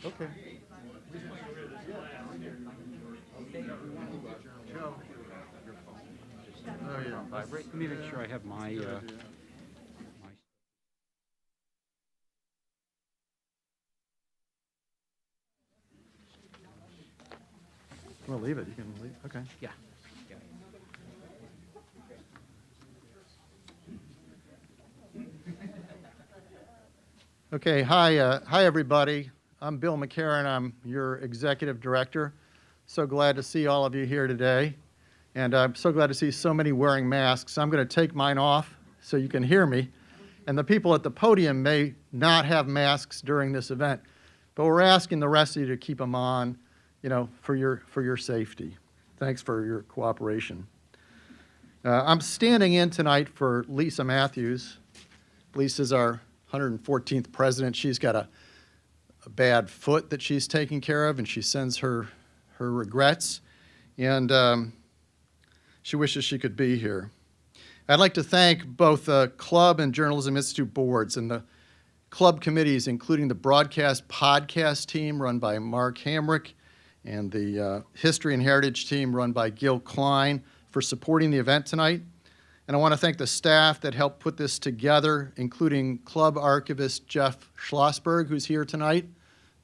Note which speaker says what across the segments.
Speaker 1: Okay. Oh, yeah.
Speaker 2: Let me make sure I have my.
Speaker 1: Well, leave it. You can leave. Okay.
Speaker 2: Yeah.
Speaker 1: Okay. Hi, everybody. I'm Bill Mccarran. I'm your executive director. So glad to see all of you here today. And I'm so glad to see so many wearing masks. I'm going to take mine off so you can hear me. And the people at the podium may not have masks during this event, but we're asking the rest of you to keep them on, for your safety. Thanks for your cooperation. I'm standing in tonight for Lisa Matthews. Lisa's our 114th president. She's got a bad foot that she's taking care of, and she sends her regrets. And she wishes she could be here. I'd like to thank both the Club and Journalism Institute boards and the club committees, including the broadcast podcast team run by Mark Hamrick and the History and Heritage team run by Gil Klein for supporting the event tonight. And I want to thank the staff that helped put this together, including Club Archivist Jeff Schlossberg, who's here tonight.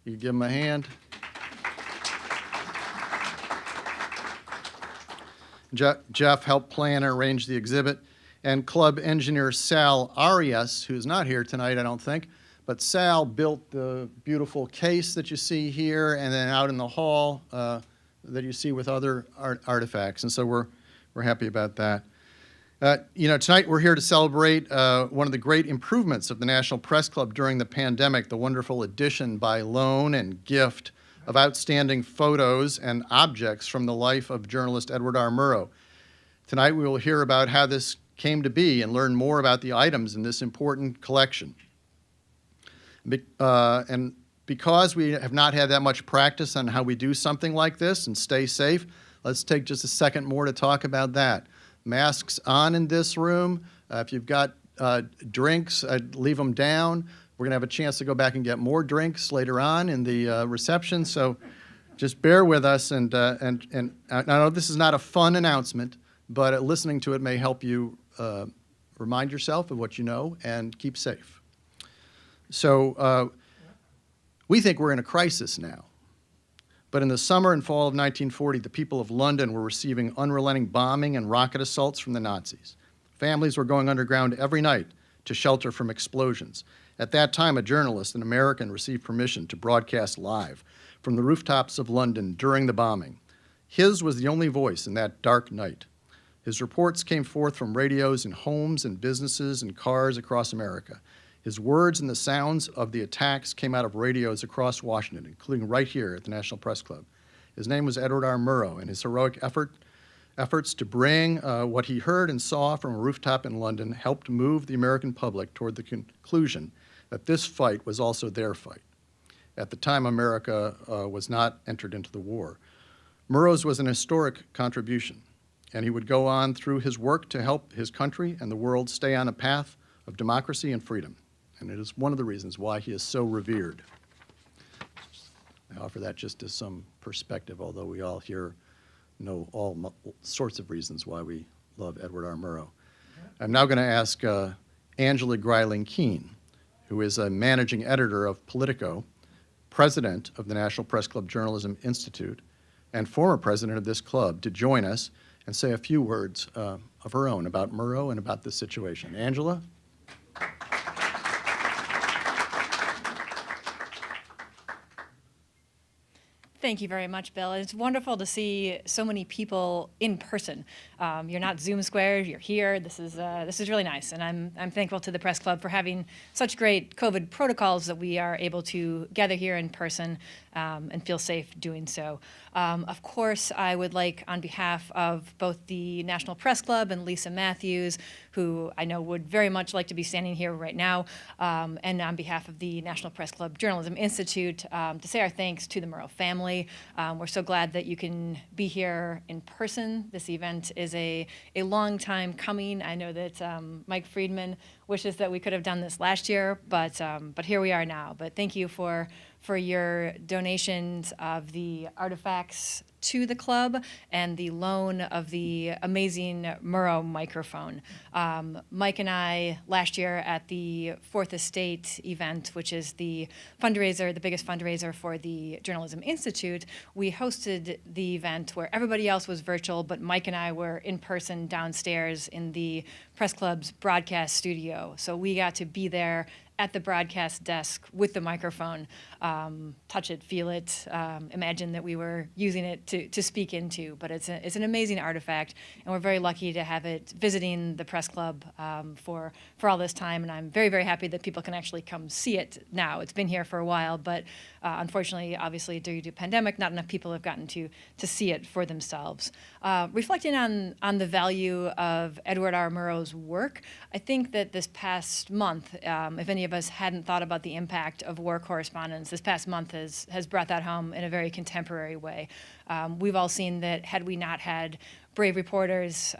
Speaker 1: You can give him a hand. Jeff helped plan and arrange the exhibit. And Club engineer Sal Arias, who's not here tonight, I don't think, but Sal built the beautiful case that you see here and then out in the hall that you see with other artifacts. And so we're happy about that. Tonight we're here to celebrate one of the great improvements of the National Press Club during the pandemic, the wonderful addition by loan and gift of outstanding photos and objects from the life of journalist Edward R. Murrow. Tonight we will hear about how this came to be and learn more about the items in this important collection. And because we have not had that much practice on how we do something like this and stay safe, let's take just a second more to talk about that. Masks on in this room. If you've got drinks, leave them down. We're going to have a chance to go back and get more drinks later on in the reception, so just bear with us. And I know this is not a fun announcement, but listening to it may help you remind yourself of what you know and keep safe. So we think we're in a crisis now. But in the summer and fall of 1940, the people of London were receiving unrelenting bombing and rocket assaults from the Nazis. Families were going underground every night to shelter from explosions. At that time, a journalist, an American, received permission to broadcast live from the rooftops of London during the bombing. His was the only voice in that dark night. His reports came forth from radios in homes and businesses and cars across America. His words and the sounds of the attacks came out of radios across Washington, including right here at the National Press Club. His name was Edward R. Murrow, and his heroic efforts to bring what he heard and saw from a rooftop in London helped move the American public toward the conclusion that this fight was also their fight. At the time, America was not entered into the war. Murrow's was an historic contribution, and he would go on through his work to help his country and the world stay on a path of democracy and freedom. And it is one of the reasons why he is so revered. I offer that just as some perspective, although we all here know all sorts of reasons why we love Edward R. Murrow. I'm now going to ask Angela Greiling-Keene, who is a managing editor of Politico, president of the National Press Club Journalism Institute, and former president of this club, to join us and say a few words of her own about Murrow and about this situation. Angela?
Speaker 3: Thank you very much, Bill. It's wonderful to see so many people in person. You're not Zoom squared, you're here. This is really nice, and I'm thankful to the Press Club for having such great COVID protocols that we are able to gather here in person and feel safe doing so. Of course, I would like, on behalf of both the National Press Club and Lisa Matthews, who I know would very much like to be standing here right now, and on behalf of the National Press Club Journalism Institute, to say our thanks to the Murrow family. We're so glad that you can be here in person. This event is a long time coming. I know that Mike Friedman wishes that we could have done this last year, but here we are now. But thank you for for your donations of the artifacts to the club and the loan of the amazing Murrow microphone. Mike and I, last year at the Fourth Estate event, which is the fundraiser, the biggest fundraiser for the Journalism Institute, we hosted the event where everybody else was virtual, but Mike and I were in person downstairs in the Press Club's broadcast studio. So we got to be there at the broadcast desk with the microphone, touch it, feel it, imagine that we were using it to speak into. But it's an amazing artifact, and we're very lucky to have it visiting the Press Club for all this time. And I'm very, very happy that people can actually come see it now. It's been here for a while, but unfortunately, obviously, due to pandemic, not enough people have gotten to see it for themselves. Reflecting on the value of Edward R. Murrow's work, I think that this past month, if any of us hadn't thought about the impact of war correspondence, this past month has brought that home in a very contemporary way. We've all seen that had we not had brave reporters,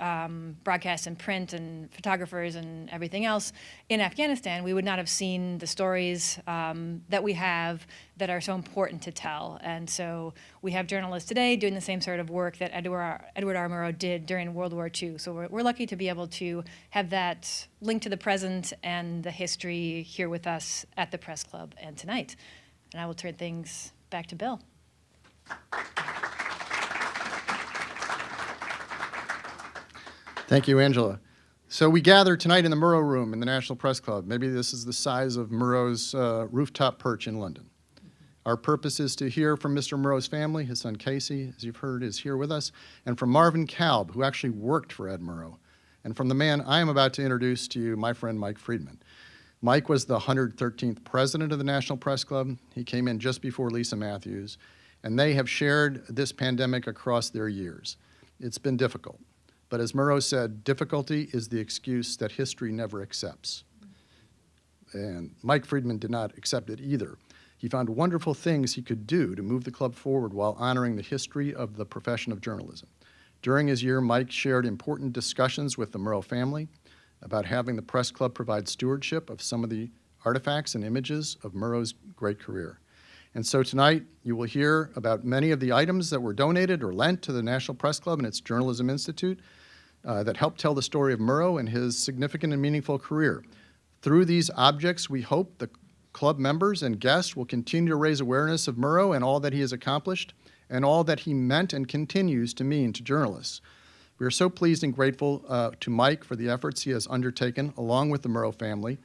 Speaker 3: broadcast and print, and photographers and everything else in Afghanistan, we would not have seen the stories that we have that are so important to tell. And so we have journalists today doing the same sort of work that Edward R. Murrow did during World War II. So we're lucky to be able to have that link to the present and the history here with us at the Press Club and tonight. And I will turn things back to Bill.
Speaker 1: Thank you, Angela. So we gather tonight in the Murrow Room in the National Press Club. Maybe this is the size of Murrow's rooftop perch in London. Our purpose is to hear from Mr. Murrow's family. His son Casey, as you've heard, is here with us, and from Marvin Kalb, who actually worked for Ed Murrow, and from the man I am about to introduce to you, my friend Mike Friedman. Mike was the 113th president of the National Press Club. He came in just before Lisa Matthews, and they have shared this pandemic across their years. It's been difficult. But as Murrow said, difficulty is the excuse that history never accepts. And Mike Friedman did not accept it either. He found wonderful things he could do to move the club forward while honoring the history of the profession of journalism. During his year, Mike shared important discussions with the Murrow family about having the Press Club provide stewardship of some of the artifacts and images of Murrow's great career. And so tonight, you will hear about many of the items that were donated or lent to the National Press Club and its Journalism Institute that helped tell the story of Murrow and his significant and meaningful career. Through these objects, we hope the club members and guests will continue to raise awareness of Murrow and all that he has accomplished and all that he meant and continues to mean to journalists. We are so pleased and grateful to Mike for the efforts he has undertaken, along with the Murrow family,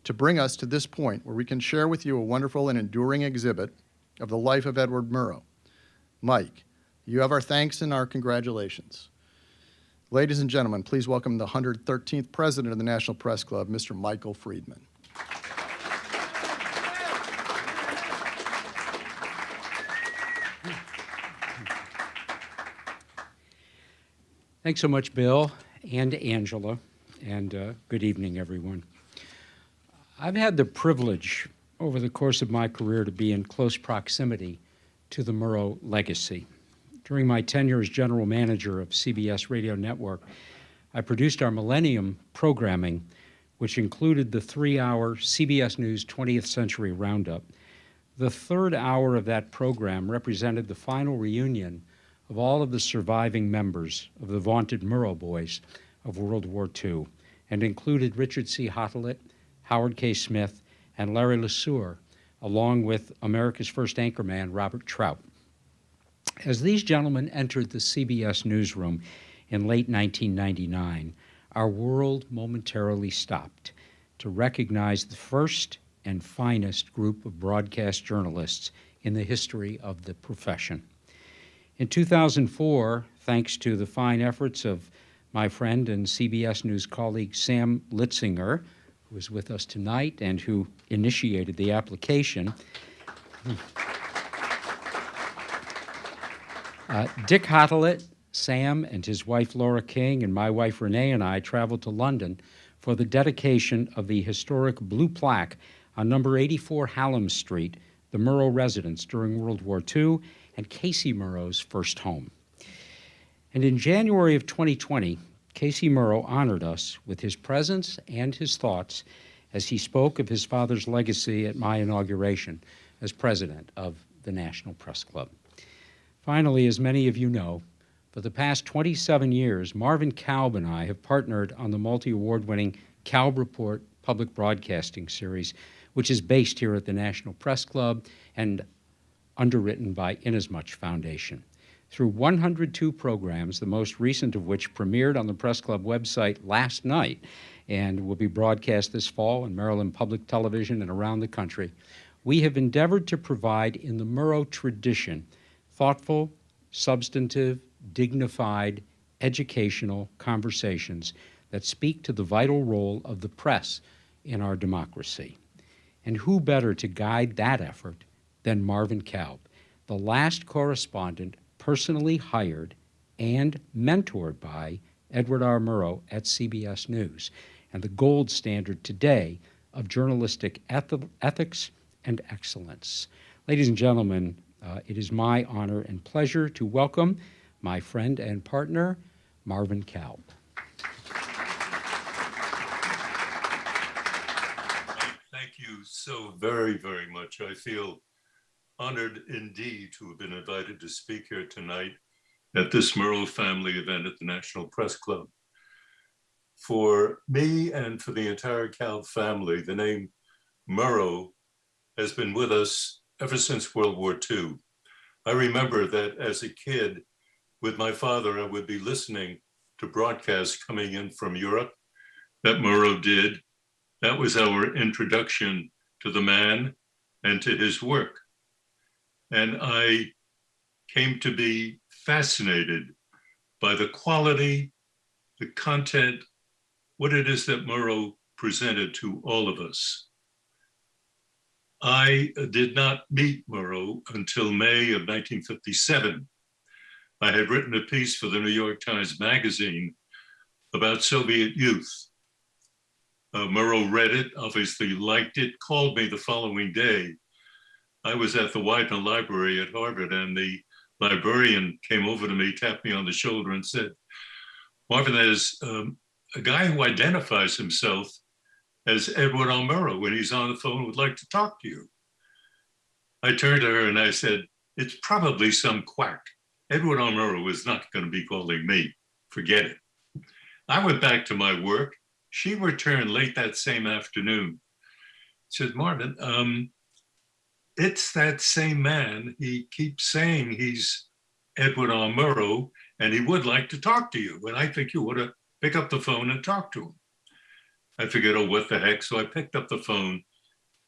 Speaker 1: to bring us to this point where we can share with you a wonderful and enduring exhibit of the life of Edward Murrow. Mike, you have our thanks and our congratulations. Ladies and gentlemen, please welcome the 113th president of the National Press Club, Mr. Michael Friedman.
Speaker 2: Thanks so much, Bill and Angela, and good evening, everyone. I've had the privilege over the course of my career to be in close proximity to the Murrow legacy. During my tenure as general manager of CBS Radio Network, I produced our Millennium programming, which included the 3-hour CBS News 20th Century Roundup. The third hour of that program represented the final reunion of all of the surviving members of the vaunted Murrow Boys of World War II, and included Richard C. Hottelet, Howard K. Smith, and Larry LeSueur, along with America's first anchorman, Robert Trout. As these gentlemen entered the CBS newsroom in late 1999, our world momentarily stopped to recognize the first and finest group of broadcast journalists in the history of the profession. In 2004, thanks to the fine efforts of my friend and CBS News colleague Sam Litzinger, who is with us tonight and who initiated the application, Dick Hottelet, Sam, and his wife Laura King, and my wife Renee and I traveled to London for the dedication of the historic blue plaque on number 84 Hallam Street, the Murrow residence during World War II, and Casey Murrow's first home. And in January of 2020, Casey Murrow honored us with his presence and his thoughts as he spoke of his father's legacy at my inauguration as president of the National Press Club. Finally, as many of you know, for the past 27 years, Marvin Kalb and I have partnered on the multi-award-winning Kalb Report public broadcasting series, which is based here at the National Press Club and underwritten by Inasmuch Foundation. Through 102 programs, the most recent of which premiered on the Press Club website last night and will be broadcast this fall on Maryland Public Television and around the country, we have endeavored to provide, in the Murrow tradition, thoughtful, substantive, dignified, educational conversations that speak to the vital role of the press in our democracy. And who better to guide that effort than Marvin Kalb, the last correspondent personally hired and mentored by Edward R. Murrow at CBS News, and the gold standard today of journalistic ethics and excellence. Ladies and gentlemen, it is my honor and pleasure to welcome my friend and partner, Marvin Kalb.
Speaker 4: Thank you so very, very much. I feel honored indeed to have been invited to speak here tonight at this Murrow family event at the National Press Club. For me and for the entire Kalb family, the name Murrow has been with us ever since World War II. I remember that as a kid with my father, I would be listening to broadcasts coming in from Europe that Murrow did. That was our introduction to the man and to his work. And I came to be fascinated by the quality, the content, what it is that Murrow presented to all of us. I did not meet Murrow until May of 1957. I had written a piece for the New York Times Magazine about Soviet youth. Murrow read it, obviously liked it, called me the following day. I was at the Widener Library at Harvard, and the librarian came over to me, tapped me on the shoulder and said, Marvin, there's a guy who identifies himself as Edward R. Murrow. When he's on the phone, would like to talk to you. I turned to her and I said, it's probably some quack. Edward R. Murrow is not going to be calling me. Forget it. I went back to my work. She returned late that same afternoon. She said, Marvin, it's that same man. He keeps saying he's Edward R. Murrow, and he would like to talk to you. And I think you ought to pick up the phone and talk to him. I figured, oh, what the heck? So I picked up the phone.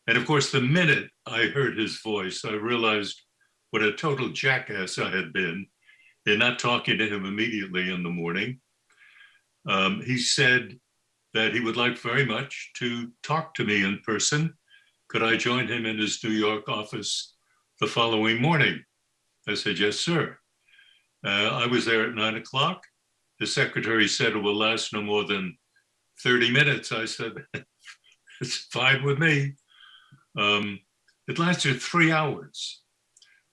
Speaker 4: And of course, the minute I heard his voice, I realized what a total jackass I had been in not talking to him immediately in the morning. He said that he would like very much to talk to me in person. Could I join him in his New York office the following morning? I said, yes, sir. I was there at 9 o'clock. The secretary said it will last no more than 30 minutes. I said, it's fine with me. It lasted 3 hours.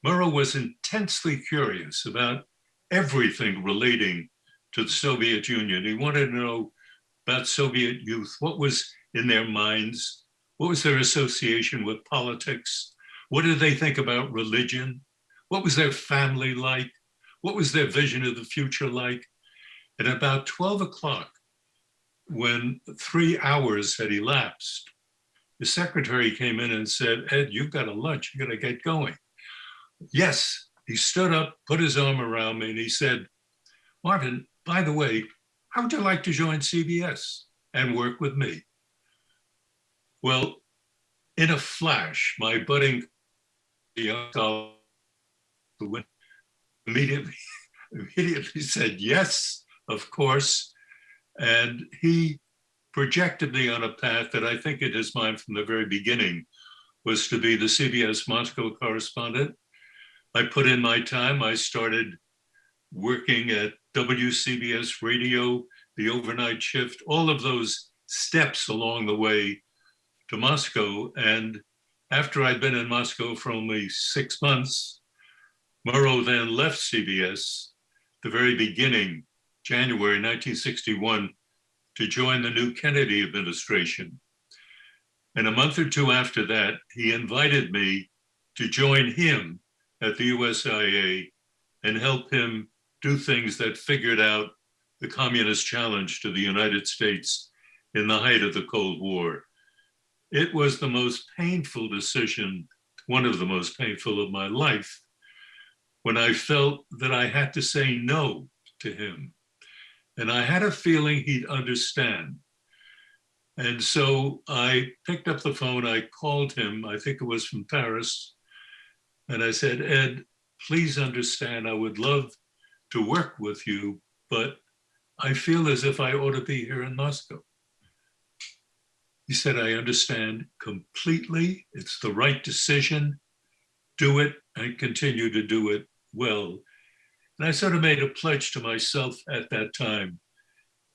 Speaker 4: Murrow was intensely curious about everything relating to the Soviet Union. He wanted to know about Soviet youth, what was in their minds, what was their association with politics, what did they think about religion, what was their family like, what was their vision of the future like. At about 12 o'clock, when 3 hours had elapsed, the secretary came in and said, Ed, you've got a lunch, you gotta get going. Yes, he stood up, put his arm around me, and he said, Marvin, by the way, how would you like to join CBS and work with me? Well, in a flash, my budding young scholar immediately said, yes, of course. And he projected me on a path that I think in his mind from the very beginning was to be the CBS Moscow correspondent. I put in my time. I started working at WCBS Radio, the overnight shift, all of those steps along the way to Moscow. And after I'd been in Moscow for only 6 months, Murrow then left CBS the very beginning, January 1961, to join the new Kennedy administration. And a month or two after that, he invited me to join him at the USIA and help him do things that figured out the communist challenge to the United States in the height of the Cold War. It was the most painful decision, one of the most painful of my life, when I felt that I had to say no to him. And I had a feeling he'd understand. And so I picked up the phone, I called him, I think it was from Paris, and I said, Ed, please understand, I would love to work with you, but I feel as if I ought to be here in Moscow. He said, I understand completely. It's the right decision. Do it and continue to do it well. And I sort of made a pledge to myself at that time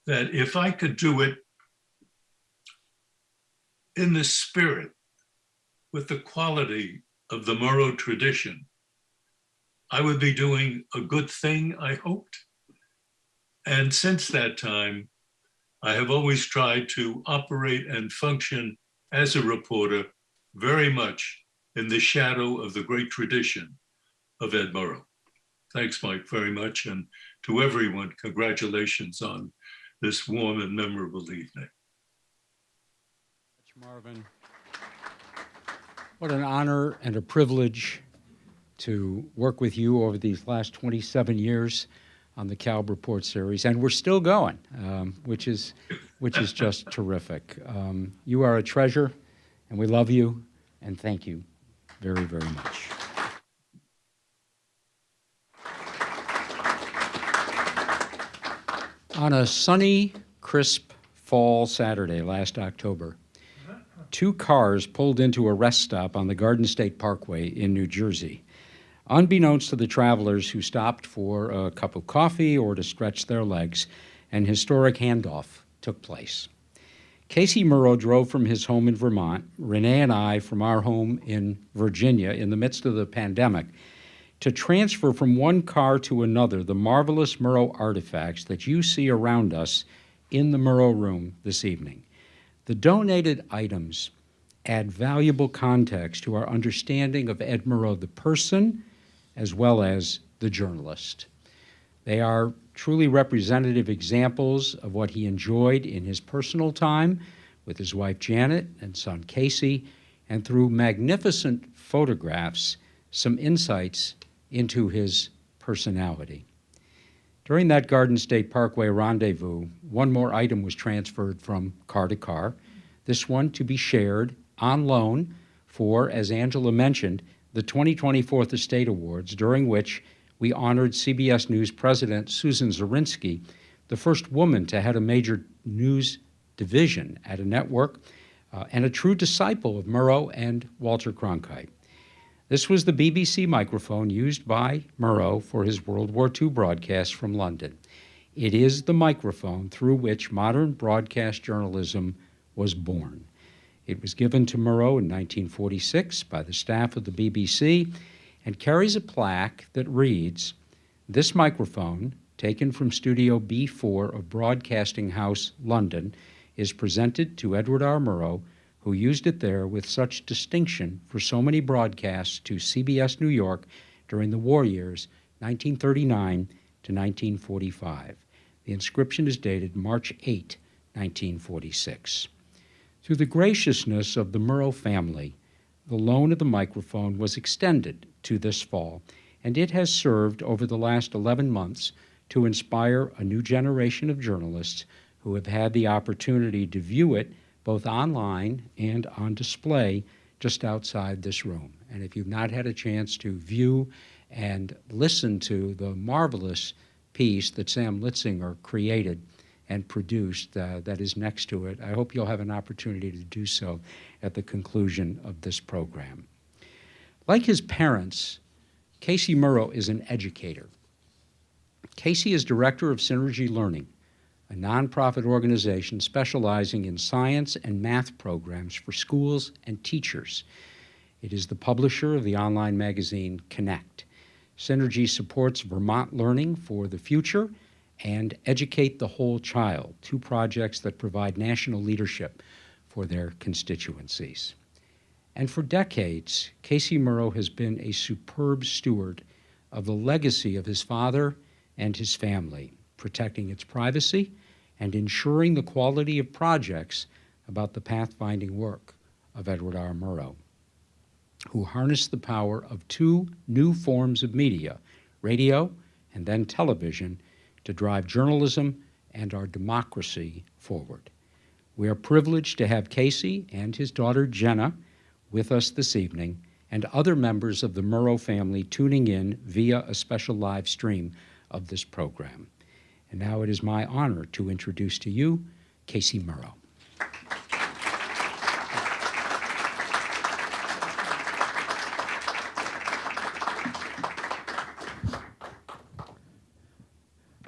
Speaker 4: that if I could do it in the spirit, with the quality of the Murrow tradition, I would be doing a good thing, I hoped. And since that time, I have always tried to operate and function as a reporter very much in the shadow of the great tradition of Ed Murrow. Thanks, Mike, very much. And to everyone, congratulations on this warm and memorable evening.
Speaker 2: Marvin, what an honor and a privilege to work with you over these last 27 years on the Kalb Report series, and we're still going, which is just terrific. You are a treasure, and we love you, and thank you very, very much. On a sunny, crisp fall Saturday last October, 2 cars pulled into a rest stop on the Garden State Parkway in New Jersey. Unbeknownst to the travelers who stopped for a cup of coffee or to stretch their legs, an historic handoff took place. Casey Murrow drove from his home in Vermont, Renee and I from our home in Virginia in the midst of the pandemic, to transfer from one car to another the marvelous Murrow artifacts that you see around us in the Murrow room this evening. The donated items add valuable context to our understanding of Ed Murrow, the person, as well as the journalist. They are truly representative examples of what he enjoyed in his personal time with his wife Janet and son Casey, and through magnificent photographs, some insights into his personality. During that Garden State Parkway rendezvous, one more item was transferred from car to car, this one to be shared on loan for, as Angela mentioned, the 2024 Estate Awards, during which we honored CBS News President Susan Zarinski, the first woman to head a major news division at a network, and a true disciple of Murrow and Walter Cronkite. This was the BBC microphone used by Murrow for his World War II broadcast from London. It is the microphone through which modern broadcast journalism was born. It was given to Murrow in 1946 by the staff of the BBC and carries a plaque that reads, "This microphone, taken from Studio B4 of Broadcasting House, London, is presented to Edward R. Murrow, who used it there with such distinction for so many broadcasts to CBS New York during the war years 1939 to 1945. The inscription is dated March 8, 1946. Through the graciousness of the Murrow family, the loan of the microphone was extended to this fall, and it has served over the last 11 months to inspire a new generation of journalists who have had the opportunity to view it both online and on display just outside this room. And if you've not had a chance to view and listen to the marvelous piece that Sam Litzinger created and produced that is next to it, I hope you'll have an opportunity to do so at the conclusion of this program. Like his parents, Casey Murrow is an educator. Casey is director of Synergy Learning, a nonprofit organization specializing in science and math programs for schools and teachers. It is the publisher of the online magazine Connect. Synergy supports Vermont Learning for the Future and Educate the Whole Child, 2 projects that provide national leadership for their constituencies. And for decades, Casey Murrow has been a superb steward of the legacy of his father and his family, protecting its privacy and ensuring the quality of projects about the pathfinding work of Edward R. Murrow, who harnessed the power of two new forms of media, radio and then television, to drive journalism and our democracy forward. We are privileged to have Casey and his daughter Jenna with us this evening, and other members of the Murrow family tuning in via a special live stream of this program. And now it is my honor to introduce to you Casey Murrow.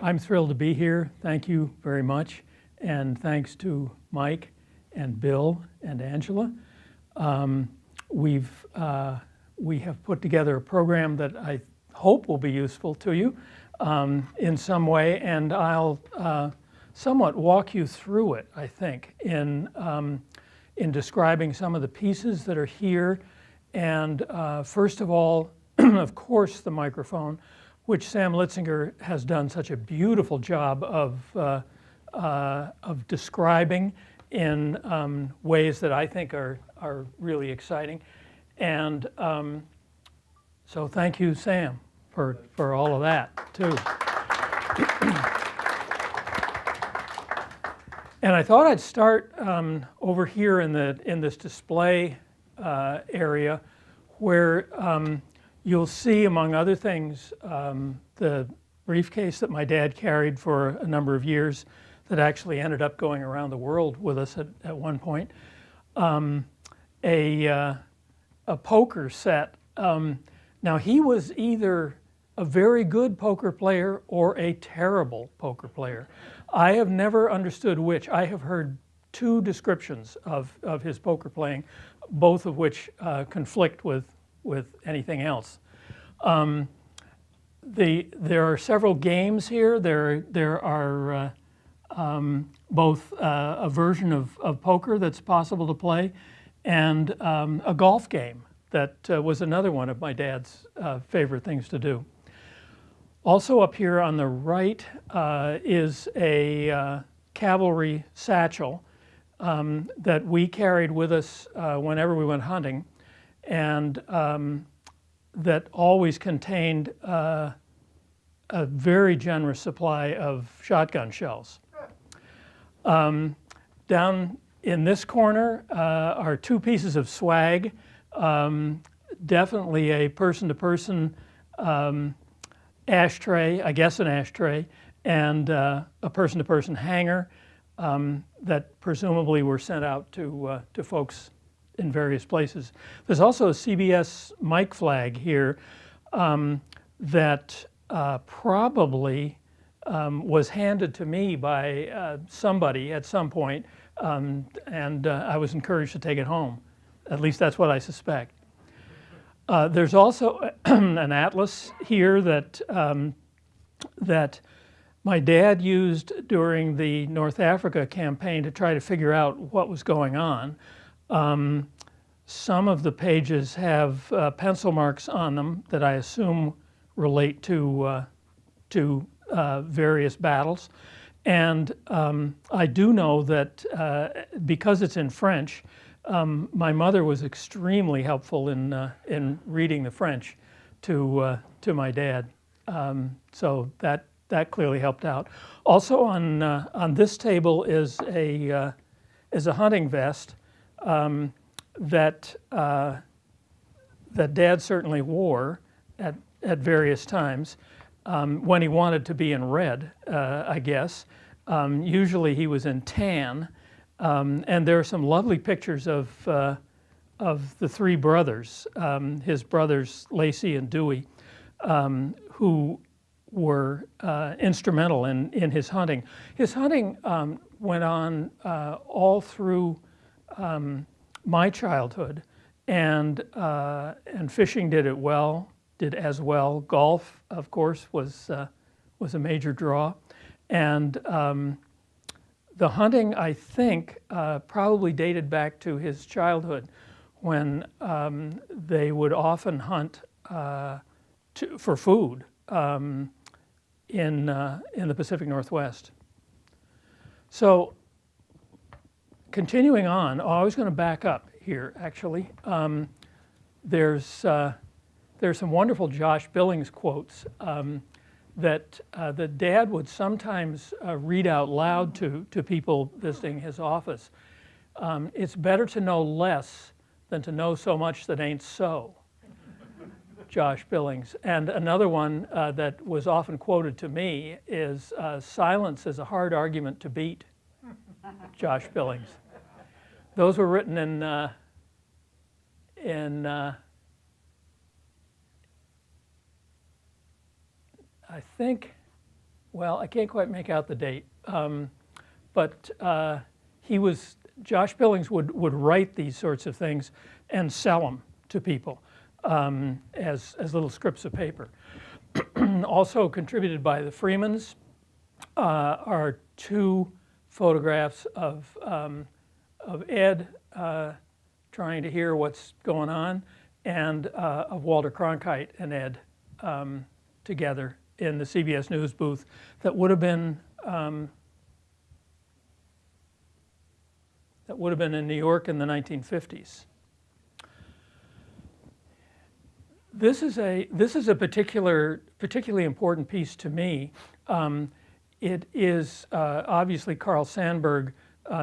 Speaker 5: I'm thrilled to be here. Thank you very much. And thanks to Mike and Bill and Angela. We have put together a program that I hope will be useful to you in some way, and I'll somewhat walk you through it, I think, in describing some of the pieces that are here. And first of all, of course, the microphone, which Sam Litzinger has done such a beautiful job of describing in ways that I think are really exciting. And so thank you, Sam, for all of that, too. And I thought I'd start over here in this display area, where you'll see, among other things, the briefcase that my dad carried for a number of years that actually ended up going around the world with us at one point. A poker set. Now, he was either a very good poker player or a terrible poker player. I have never understood which. I have heard two descriptions of his poker playing, both of which conflict with anything else. There are several games here. There are both a version of poker that's possible to play, and a golf game that was another one of my dad's favorite things to do. Also up here on the right is a Cavalry Satchel that we carried with us whenever we went hunting, and that always contained a very generous supply of shotgun shells. Down in this corner are two pieces of swag, definitely a person-to-person ashtray, I guess an ashtray, and a person-to-person hanger that presumably were sent out to folks in various places. There's also a CBS mic flag here that probably was handed to me by somebody at some point, and I was encouraged to take it home. At least that's what I suspect. There's also an atlas here that my dad used during the North Africa campaign to try to figure out what was going on. Some of the pages have pencil marks on them that I assume relate to various battles. And I do know that because it's in French, my mother was extremely helpful in reading the French to my dad. So that clearly helped out. Also on this table is a hunting vest that Dad certainly wore at various times when he wanted to be in red, I guess. Usually he was in tan, and there are some lovely pictures of the three brothers, his brothers Lacey and Dewey, who were instrumental in his hunting. His hunting went on all through my childhood, and fishing did as well. Golf, of course, was a major draw, and The hunting, I think, probably dated back to his childhood, when they would often hunt for food in the Pacific Northwest. So, continuing on, I was going to back up here. Actually, there's some wonderful Josh Billings quotes that Dad would sometimes read out loud to people visiting his office. It's better to know less than to know so much that ain't so. Josh Billings. And another one that was often quoted to me is silence is a hard argument to beat. Josh Billings. Those were written in I think, well, I can't quite make out the date, but Josh Billings would write these sorts of things and sell them to people as little scripts of paper. Also contributed by the Freemans are two photographs of Ed trying to hear what's going on, and of Walter Cronkite and Ed together in the CBS News booth that would have been in New York in the 1950s. This is a particularly important piece to me. It is obviously Carl Sandburg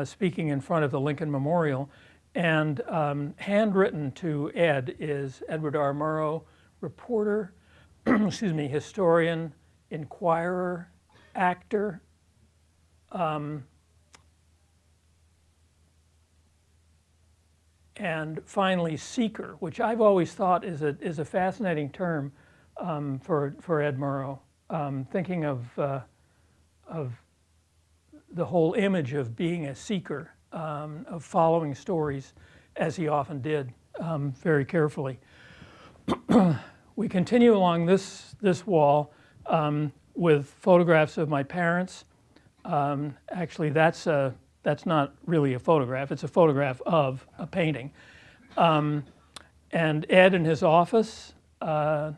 Speaker 5: speaking in front of the Lincoln Memorial, and handwritten to Ed is Edward R. Murrow, reporter, excuse me, historian, inquirer, actor, and finally seeker, which I've always thought is a fascinating term for Ed Murrow. Thinking of the whole image of being a seeker, of following stories, as he often did, very carefully. We continue along this wall with photographs of my parents. Actually, that's not really a photograph. It's a photograph of a painting. And Ed in his office, I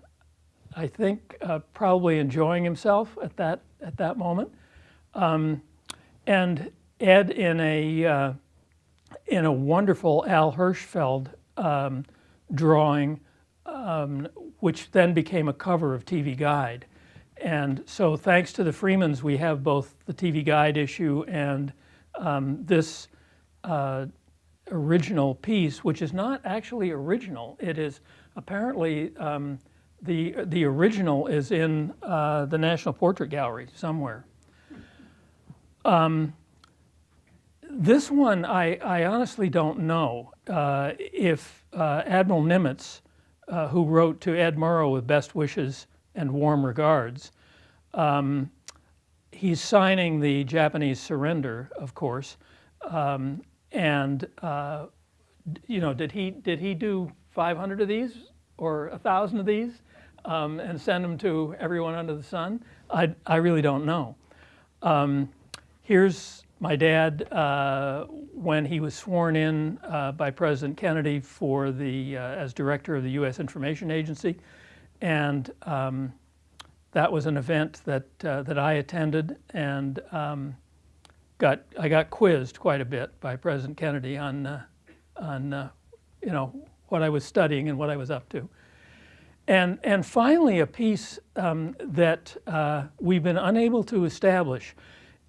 Speaker 5: think probably enjoying himself at that moment. And Ed in a wonderful Al Hirschfeld drawing, which then became a cover of TV Guide. And so thanks to the Freemans, we have both the TV Guide issue and this original piece, which is not actually original. It is apparently, the original is in the National Portrait Gallery somewhere. This one, I honestly don't know if Admiral Nimitz, who wrote to Ed Murrow with best wishes and warm regards, he's signing the Japanese surrender, of course, and did he do 500 of these or 1,000 of these and send them to everyone under the sun? I really don't know. Here's my dad when he was sworn in by President Kennedy for as director of the U.S. Information Agency, and that was an event that I attended, and I got quizzed quite a bit by President Kennedy on what I was studying and what I was up to. And finally, a piece that we've been unable to establish.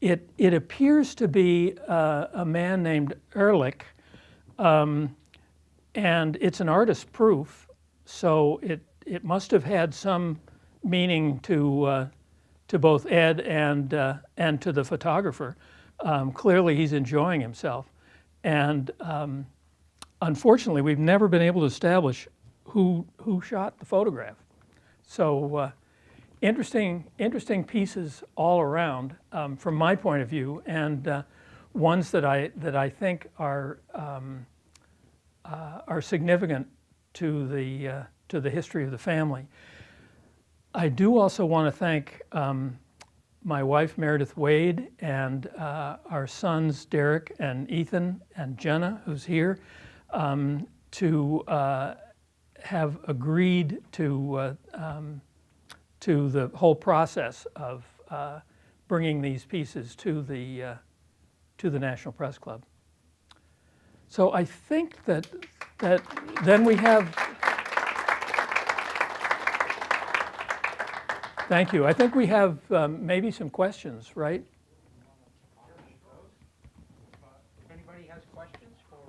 Speaker 5: It appears to be a man named Ehrlich, and it's an artist's proof, so it must have had some meaning to both Ed and to the photographer. Clearly, he's enjoying himself, and unfortunately, we've never been able to establish who shot the photograph. So. Interesting pieces all around from my point of view, and ones that I think are significant to the history of the family. I do also want to thank my wife Meredith Wade and our sons Derek and Ethan and Jenna, who's here, to have agreed to the whole process of bringing these pieces to the National Press Club. So I think that then we have. Thank you. I think we have maybe some questions, right?
Speaker 2: If anybody has questions for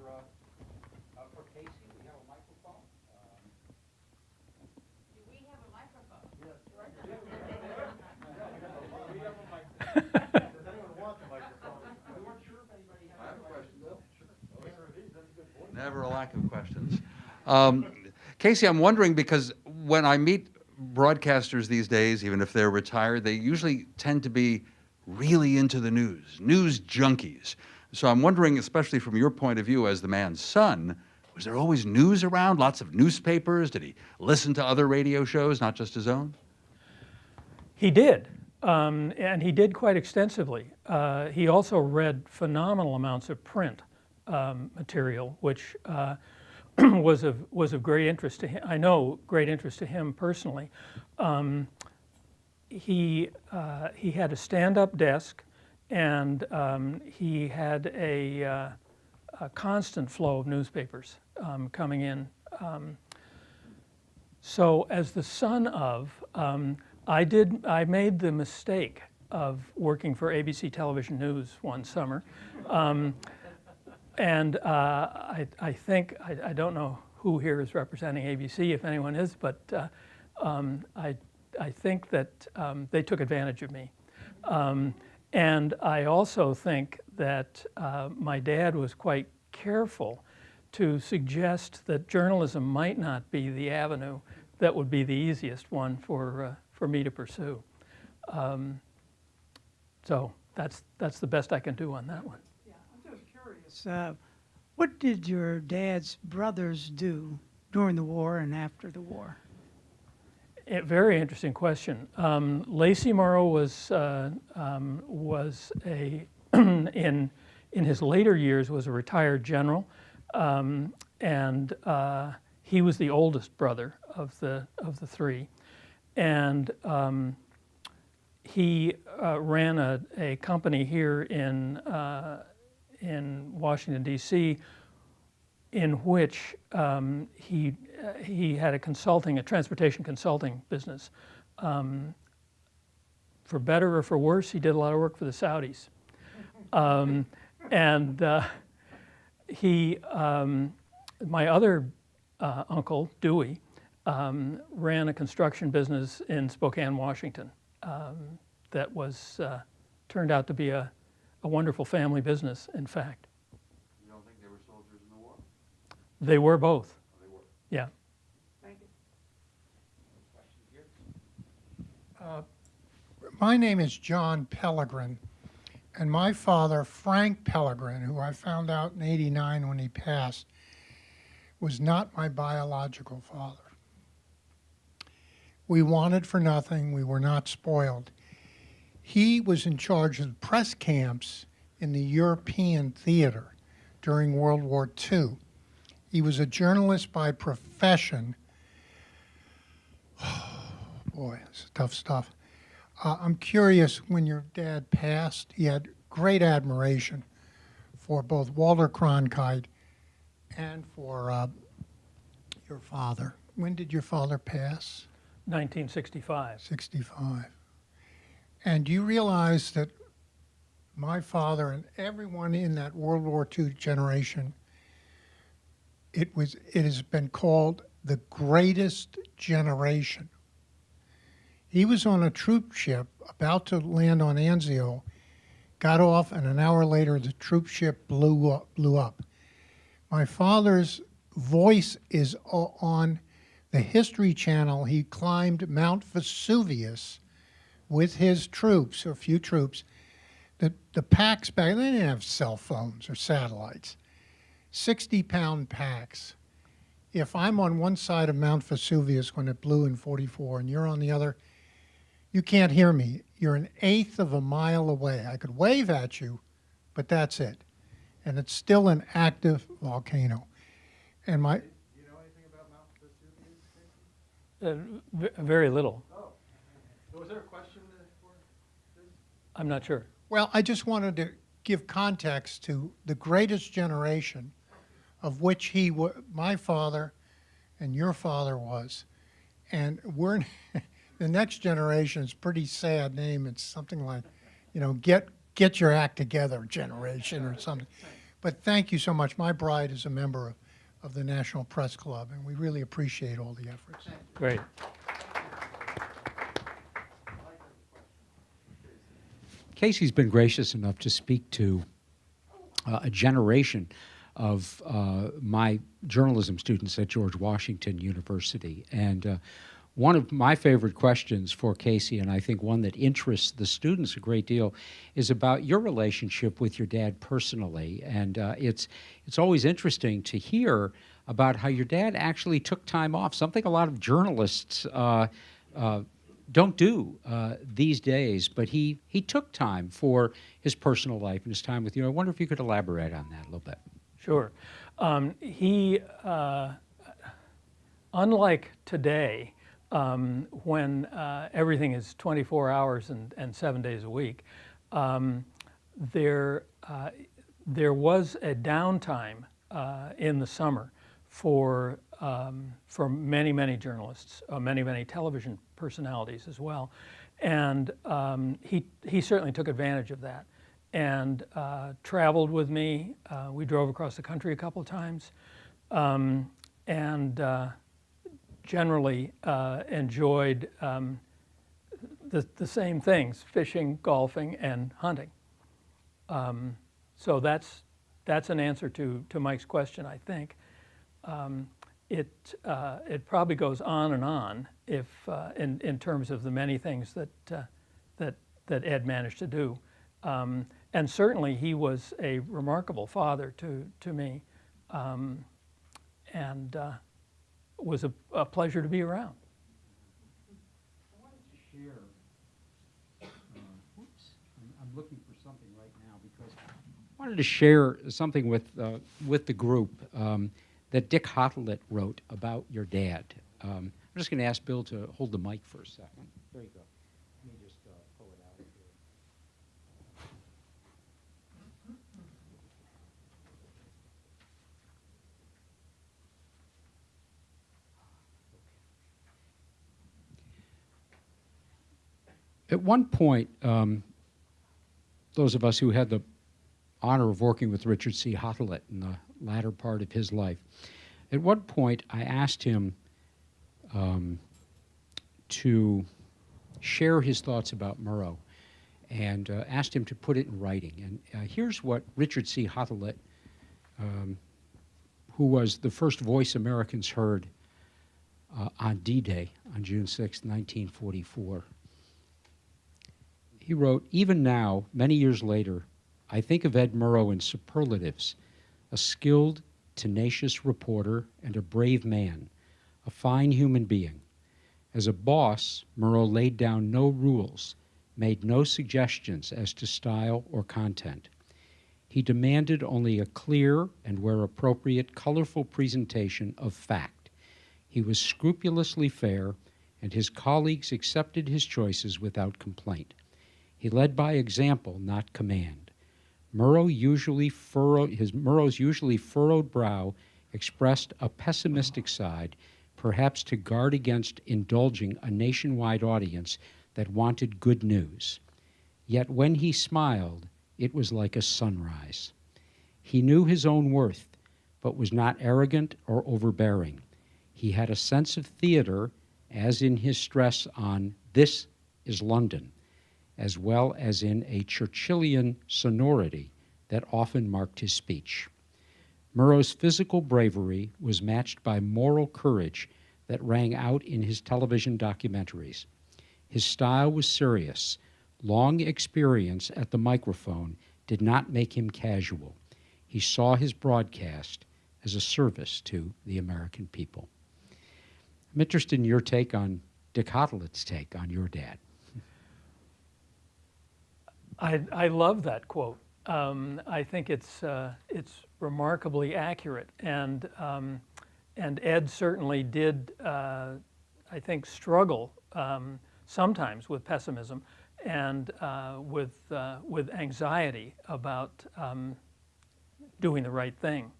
Speaker 2: Casey, we have a microphone.
Speaker 3: Do we have a microphone?
Speaker 1: Does anyone want the microphone?
Speaker 2: We weren't sure if anybody had
Speaker 6: I have a question, Bill.
Speaker 1: Sure.
Speaker 6: Never a lack of questions. Casey, I'm wondering because when I meet broadcasters these days, even if they're retired, they usually tend to be really into the news junkies. So I'm wondering, especially from your point of view as the man's son, was there always news around, lots of newspapers? Did he listen to other radio shows, not just his own?
Speaker 5: He did, and he did quite extensively. He also read phenomenal amounts of print material, which was of great interest to him. I know great interest to him personally. He had a stand-up desk, and he had a constant flow of newspapers coming in. So, as the son of, I made the mistake of working for ABC Television News one summer. And I think, I don't know who here is representing ABC, if anyone is, but I think that they took advantage of me. And I also think that my dad was quite careful to suggest that journalism might not be the avenue that would be the easiest one for me to pursue. So that's the best I can do on that one.
Speaker 7: What did your dad's brothers do during the war and after the war?
Speaker 5: A very interesting question. Lacey Murrow was a in his later years was a retired general, and he was the oldest brother of the three, and he ran a company here in Washington, D.C., in which he had a transportation consulting business. For better or for worse, he did a lot of work for the Saudis. My other uncle, Dewey, ran a construction business in Spokane, Washington, that was turned out to be a wonderful family business, in fact.
Speaker 6: You don't think they were soldiers in the war?
Speaker 5: They were both.
Speaker 6: Oh, they were.
Speaker 5: Yeah.
Speaker 6: Thank you.
Speaker 2: Question here?
Speaker 8: My name is John Pellegrin, and my father, Frank Pellegrin, who I found out in '89 when he passed, was not my biological father. We wanted for nothing. We were not spoiled. He was in charge of press camps in the European theater during World War II. He was a journalist by profession. Oh, boy, it's tough stuff. I'm curious, when your dad passed, he had great admiration for both Walter Cronkite and for your father. When did your father pass?
Speaker 5: 1965.
Speaker 8: 65. And do you realize that my father and everyone in that World War II generation, it has been called the greatest generation. He was on a troop ship about to land on Anzio, got off, and an hour later the troop ship blew up. My father's voice is on the History Channel. He climbed Mount Vesuvius with his troops, a few troops. The packs back, they didn't have cell phones or satellites. 60-pound packs. If I'm on one side of Mount Vesuvius when it blew in '44 and you're on the other, You can't hear me. You're an eighth of a mile away. I could wave at you, but that's it. And it's still an active volcano. And my,
Speaker 5: Very little.
Speaker 1: Was there a question for this?
Speaker 5: I'm not sure.
Speaker 8: well, I just wanted to give context to the greatest generation of which my father and your father was. And we're the next generation is a pretty sad name. It's something like, get your act together generation or something. But thank you so much. My bride is a member of the National Press Club, and we really appreciate all the efforts.
Speaker 5: Great.
Speaker 2: Casey's been gracious enough to speak to a generation of my journalism students at George Washington University. And one of my favorite questions for Casey, and I think one that interests the students a great deal, is about your relationship with your dad personally. And it's always interesting to hear about how your dad actually took time off, something a lot of journalists don't do these days, but he took time for his personal life and his time with you. I wonder if you could elaborate on that a little bit.
Speaker 5: Sure. He, unlike today, when everything is 24 hours and 7 days a week, there was a downtime in the summer for many, many journalists, many television personalities as well. And he certainly took advantage of that and traveled with me. We drove across the country a couple of times and generally enjoyed the same things, fishing, golfing, and hunting. So that's an answer to Mike's question, I think. It probably goes on and on if in terms of the many things that Ed managed to do. And certainly he was a remarkable father to me, and was a pleasure to be around.
Speaker 2: I wanted to share, I'm looking for something right now because I wanted to share something with the group that Dick Hottelet wrote about your dad. I'm just going to ask Bill to hold the mic for a second. There you go. Let me just pull it out of here. At one point, those of us who had the honor of working with Richard C. Hottelet in the latter part of his life, at one point I asked him to share his thoughts about Murrow and asked him to put it in writing. And here's what Richard C. Hottelet, who was the first voice Americans heard on D-Day on June 6, 1944. He wrote, "Even now, many years later, I think of Ed Murrow in superlatives, a skilled, tenacious reporter and a brave man, a fine human being. As a boss, Murrow laid down no rules, made no suggestions as to style or content. He demanded only a clear and, where appropriate, colorful presentation of fact. He was scrupulously fair, and his colleagues accepted his choices without complaint. He led by example, not command. Murrow's usually furrowed brow expressed a pessimistic side, perhaps to guard against indulging a nationwide audience that wanted good news. Yet when he smiled, it was like a sunrise. He knew his own worth, but was not arrogant or overbearing. He had a sense of theater, as in his stress on "this is London," as well as in a Churchillian sonority that often marked his speech. Murrow's physical bravery was matched by moral courage that rang out in his television documentaries. His style was serious. Long experience at the microphone did not make him casual. He saw his broadcast as a service to the American people. I'm interested in your take on Dick Hottelet's take on your dad.
Speaker 5: I love that quote. I think it's remarkably accurate, and Ed certainly did, I think, struggle sometimes with pessimism and with anxiety about doing the right thing,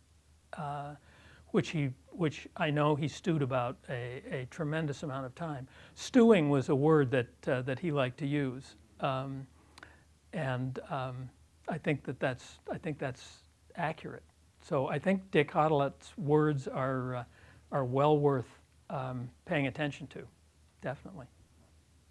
Speaker 5: which I know he stewed about a tremendous amount of time. Stewing was a word that he liked to use, and I think that's accurate. So I think Dick Hodelet's words are well worth paying attention to, definitely.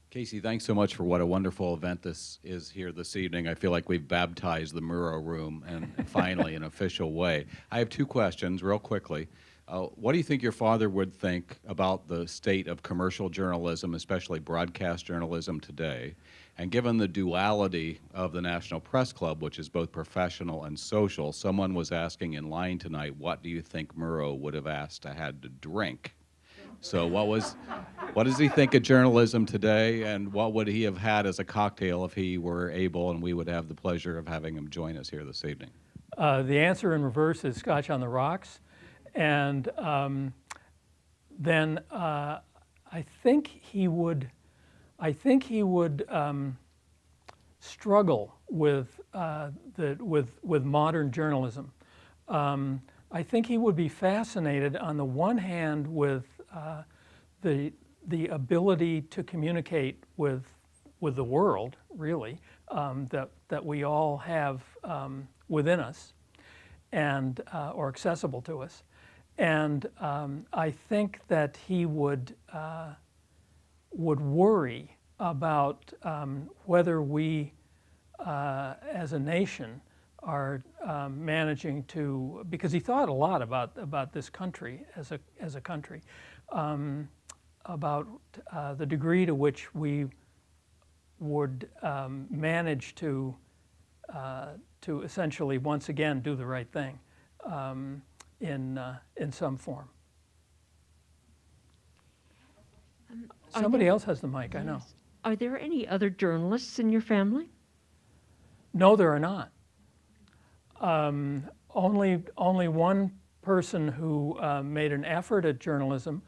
Speaker 9: Casey, thanks so much for what a wonderful event this is here this evening. I feel like we've baptized the Murrow room and finally in an official way. I have two questions real quickly. What do you think your father would think about the state of commercial journalism, especially broadcast journalism today? And given the duality of the National Press Club, which is both professional and social, someone was asking in line tonight, what do you think Murrow would have asked to had to drink? So what does he think of journalism today, and what would he have had as a cocktail if he were able, and we would have the pleasure of having him join us here this evening?
Speaker 5: The answer in reverse is Scotch on the rocks, and then I think he would struggle with modern journalism. I think he would be fascinated on the one hand with the ability to communicate with the world, really, that we all have within us, and or accessible to us, and I think that he would worry about whether we, as a nation, are managing to, because he thought a lot about this country as a country, about the degree to which we would manage to essentially once again do the right thing in some form. Somebody else has the mic, I know.
Speaker 10: Are there any other journalists in your family?
Speaker 5: No, there are not. Only one person who made an effort at journalism,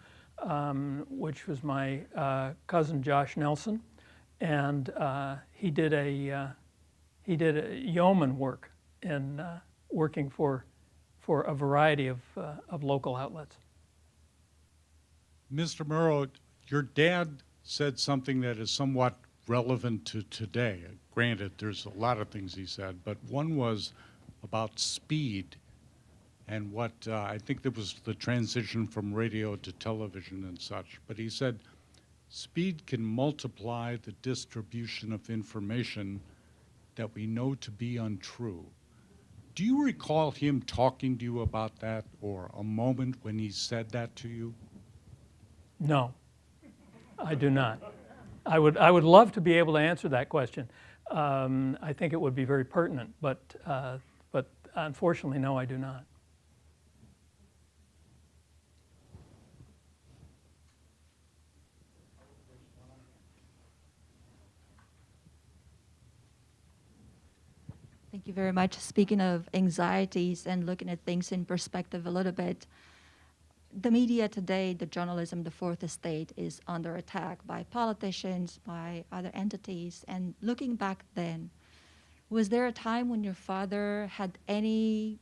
Speaker 5: which was my cousin Josh Nelson, and he did a yeoman work in working for a variety of local outlets.
Speaker 11: Mr. Murrow, your dad said something that is somewhat relevant to today. Granted, there's a lot of things he said, but one was about speed and what I think there was the transition from radio to television and such. But he said speed can multiply the distribution of information that we know to be untrue. Do you recall him talking to you about that, or a moment when he said that to you?
Speaker 5: No, I do not. I would love to be able to answer that question. I think it would be very pertinent, but unfortunately, no, I do not.
Speaker 12: Thank you very much. Speaking of anxieties and looking at things in perspective a little bit, the media today, the journalism, the fourth estate is under attack by politicians, by other entities. And looking back then, was there a time when your father had any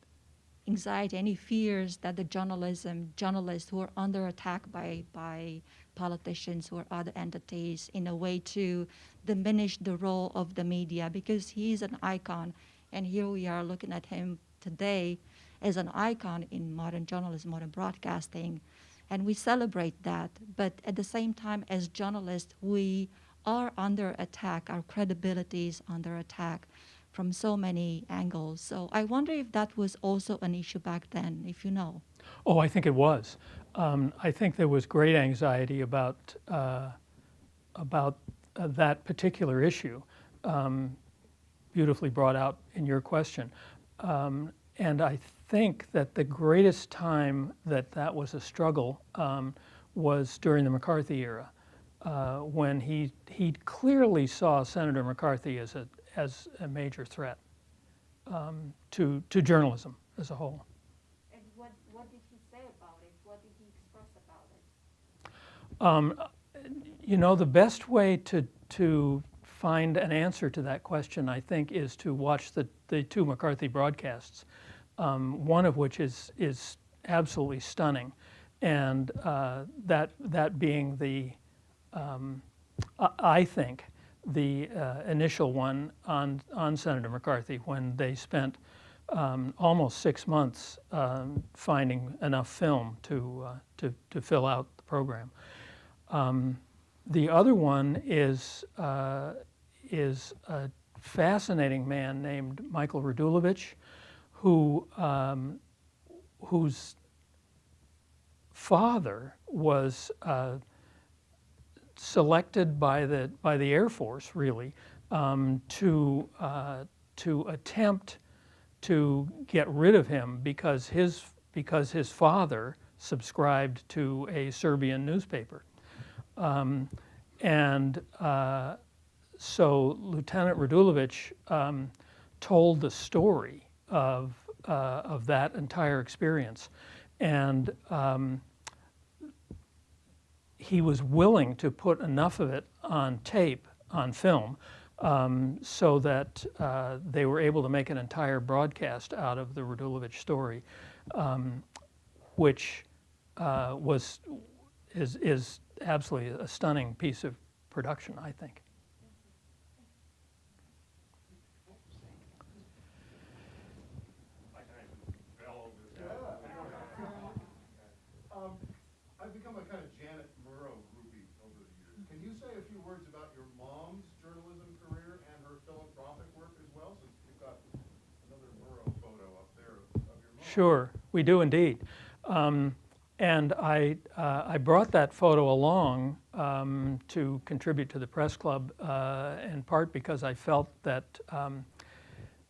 Speaker 12: anxiety, any fears that the journalists who are under attack by politicians or other entities in a way to diminish the role of the media? Because he's an icon, and here we are looking at him today as an icon in modern journalism, modern broadcasting, and we celebrate that. But at the same time, as journalists, we are under attack. Our credibility is under attack from so many angles. So I wonder if that was also an issue back then, if you know.
Speaker 5: Oh, I think it was. I think there was great anxiety about that particular issue, beautifully brought out in your question. And I think that the greatest time that was a struggle was during the McCarthy era, when he clearly saw Senator McCarthy as as a major threat to journalism as a whole.
Speaker 12: And what did he say about it? What did he express about it?
Speaker 5: You know, the best way to find an answer to that question, I think, is to watch the two McCarthy broadcasts, one of which is absolutely stunning, and that being the, I think, the initial one on Senator McCarthy, when they spent almost 6 months finding enough film to fill out the program. The other one is a fascinating man named Michael Radulovich, whose father was selected by the Air Force, really, to attempt to get rid of him because his father subscribed to a Serbian newspaper. So Lieutenant Radulovich told the story of that entire experience, and he was willing to put enough of it on tape, on film, so that they were able to make an entire broadcast out of the Radulovich story, which is absolutely a stunning piece of production, I think.
Speaker 1: I've become a kind of Janet Murrow groupie over the years. Can you say a few words about your mom's journalism career and her philanthropic work as well, since you've got another Murrow photo up there of your mom?
Speaker 5: Sure, we do indeed. And I brought that photo along to contribute to the press club, in part because I felt that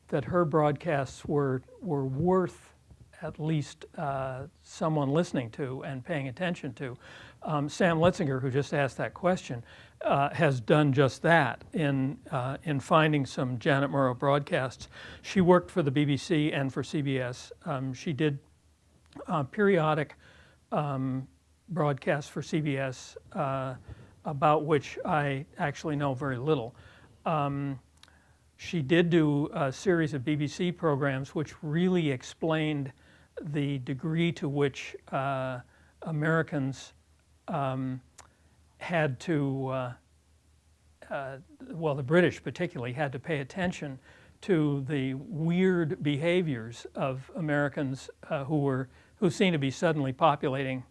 Speaker 5: that her broadcasts were worth at least someone listening to and paying attention to. Sam Letzinger, who just asked that question, has done just that in finding some Janet Murrow broadcasts. She worked for the BBC and for CBS. She did periodic broadcasts for CBS, about which I actually know very little. She did do a series of BBC programs which really explained the degree to which Americans had to, well, the British particularly, had to pay attention to the weird behaviors of Americans who seemed to be suddenly populating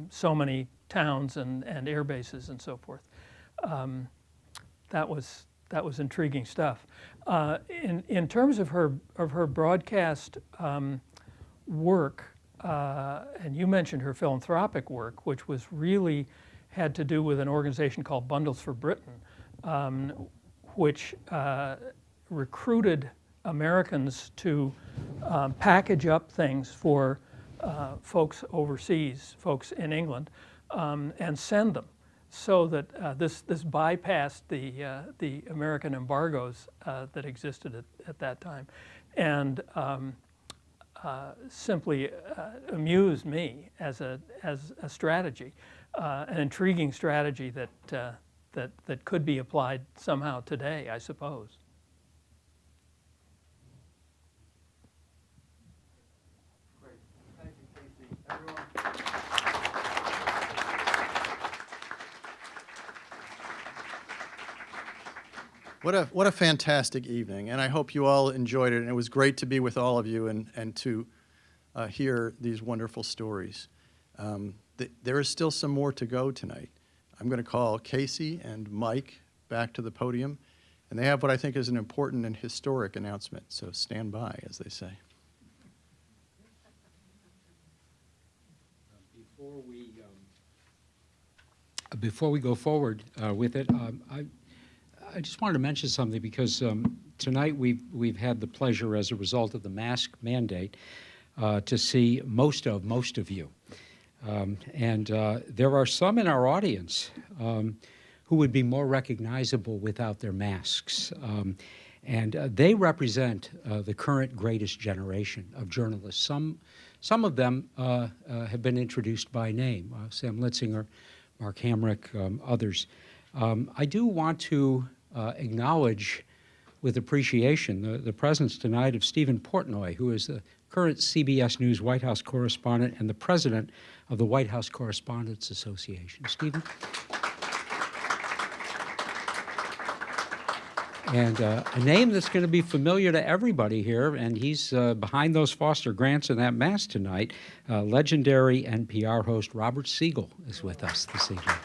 Speaker 5: so many towns and air bases and so forth. That was intriguing stuff. In terms of her broadcast work, and you mentioned her philanthropic work, which was really had to do with an organization called Bundles for Britain, which recruited Americans to package up things for folks overseas, folks in England, and send them, so that this bypassed the American embargoes that existed at that time, and simply amused me as a strategy, an intriguing strategy that could be applied somehow today, I suppose.
Speaker 1: Great. Thank you, Casey. Everyone. What a fantastic evening, and I hope you all enjoyed it. And it was great to be with all of you and to hear these wonderful stories. There is still some more to go tonight. I'm going to call Casey and Mike back to the podium, and they have what I think is an important and historic announcement. So stand by, as they say.
Speaker 2: Before we go forward with it, I just wanted to mention something, because tonight we've had the pleasure, as a result of the mask mandate, to see most of you. And there are some in our audience who would be more recognizable without their masks. And they represent the current greatest generation of journalists. Some of them have been introduced by name, Sam Litzinger, Mark Hamrick, others. I do want to acknowledge with appreciation the presence tonight of Stephen Portnoy, who is the current CBS News White House correspondent and the president of the White House Correspondents Association. Stephen? And a name that's going to be familiar to everybody here, and he's behind those Foster Grants and that mass tonight. Legendary NPR host Robert Siegel is with us this evening.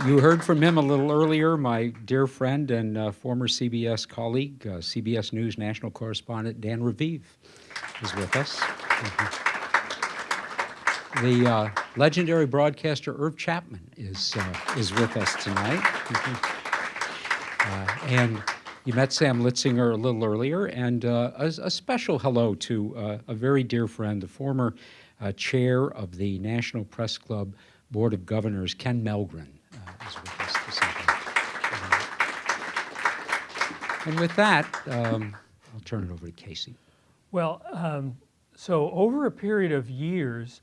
Speaker 2: You heard from him a little earlier. My dear friend and former CBS colleague, CBS News national correspondent Dan Raviv is with us. The legendary broadcaster Irv Chapman is with us tonight. And you met Sam Litzinger a little earlier, and a special hello to a very dear friend, the former chair of the National Press Club Board of Governors, Ken Melgren, is with us this evening. And with that, I'll turn it over to Casey.
Speaker 5: Well, so over a period of years,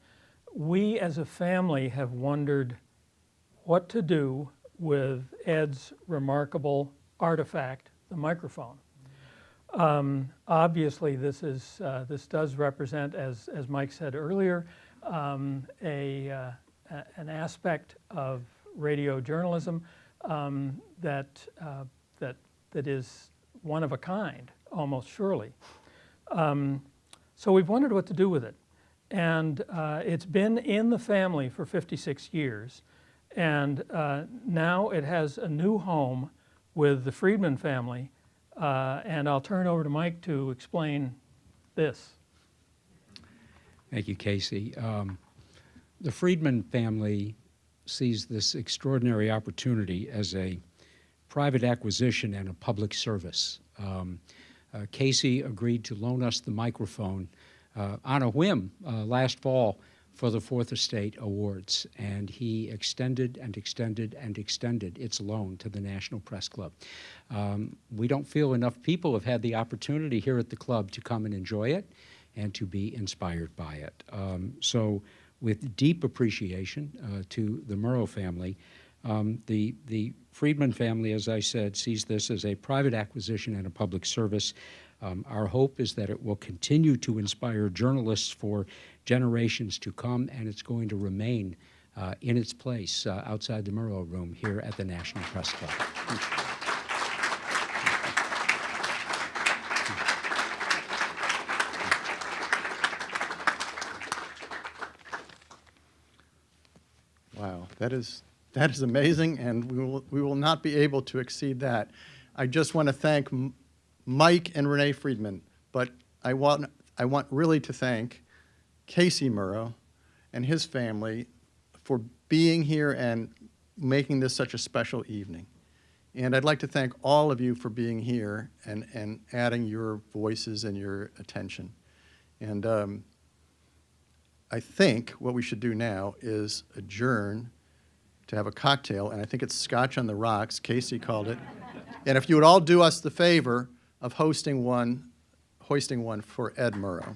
Speaker 5: we as a family have wondered what to do with Ed's remarkable artifact, the microphone. Obviously, this does represent, as Mike said earlier, an aspect of radio journalism that is one of a kind, almost surely. So we've wondered what to do with it. And it's been in the family for 56 years. And now it has a new home with the Friedman family. And I'll turn over to Mike to explain this.
Speaker 2: Thank you, Casey. The Friedman family sees this extraordinary opportunity as a private acquisition and a public service. Casey agreed to loan us the microphone on a whim last fall for the Fourth Estate Awards, and he extended and extended and extended its loan to the National Press Club. We don't feel enough people have had the opportunity here at the club to come and enjoy it and to be inspired by it. So with deep appreciation to the Murrow family, the Friedman family, as I said, sees this as a private acquisition and a public service. Our hope is that it will continue to inspire journalists for generations to come, and it's going to remain in its place outside the Murrow room here at the National Press Club.
Speaker 1: Wow, that is amazing, and we will not be able to exceed that. I just want to thank Mike and Renee Friedman, but I want really to thank Casey Murrow and his family for being here and making this such a special evening. And I'd like to thank all of you for being here and adding your voices and your attention. And I think what we should do now is adjourn to have a cocktail, and I think it's Scotch on the Rocks, Casey called it. And if you would all do us the favor of hoisting one for Ed Murrow.